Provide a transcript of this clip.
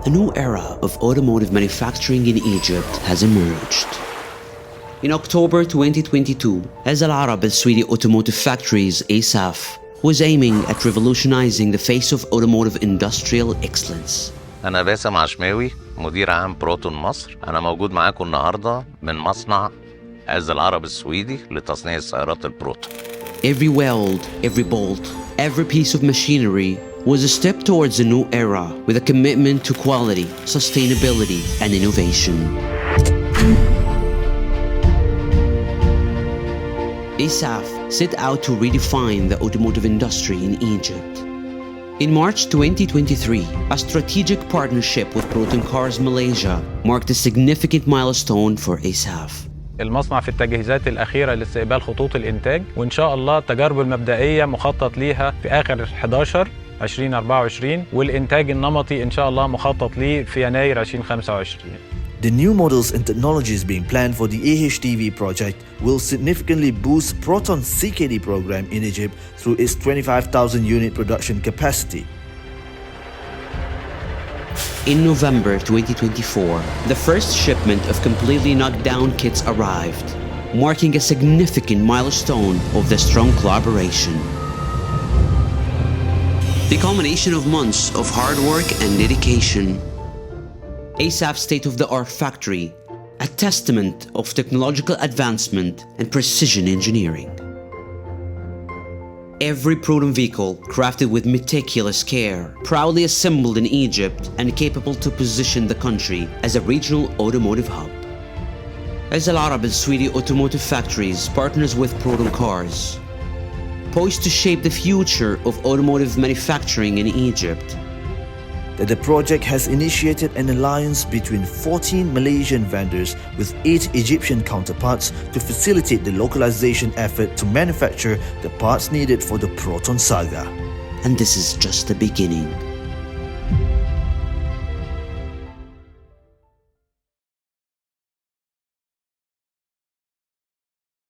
a new era of automotive manufacturing in Egypt has emerged. In October 2022, Al Arab Al Swedi Automotive Factories (ASAF) was aiming at revolutionizing the face of automotive industrial excellence. أنا باسم عشماوي مدير عام بروتون مصر. أنا موجود معاكم النهاردة من مصنع العرب السويدي لتصنيع السيارات البروتون. Every weld, every bolt, every piece of machinery was a step towards a new era with a commitment to quality, sustainability, and innovation. ASAF set out to redefine the automotive industry in Egypt. In March 2023, a strategic partnership with Proton Cars Malaysia marked a significant milestone for ASAF. المصنع في التجهيزات الأخيرة لاستقبال خطوط الإنتاج، وإن شاء الله التجارب المبدئية مخطط ليها في آخر 11/2024، والإنتاج النمطي إن شاء الله مخطط ليه في يناير 2025. The new models and technologies being planned for the AHTV project will significantly boost Proton's CKD program in Egypt through its 25,000 unit production capacity. In November 2024, the first shipment of completely knocked-down kits arrived, marking a significant milestone of the strong collaboration. The culmination of months of hard work and dedication. ASAF's state-of-the-art factory, a testament of technological advancement and precision engineering. Every Proton vehicle, crafted with meticulous care, proudly assembled in Egypt and capable to position the country as a regional automotive hub. Al Arab Al Swedi Automotive Factories partners with Proton Cars, poised to shape the future of automotive manufacturing in Egypt. That the project has initiated an alliance between 14 Malaysian vendors with 8 Egyptian counterparts to facilitate the localization effort to manufacture the parts needed for the Proton Saga. And this is just the beginning.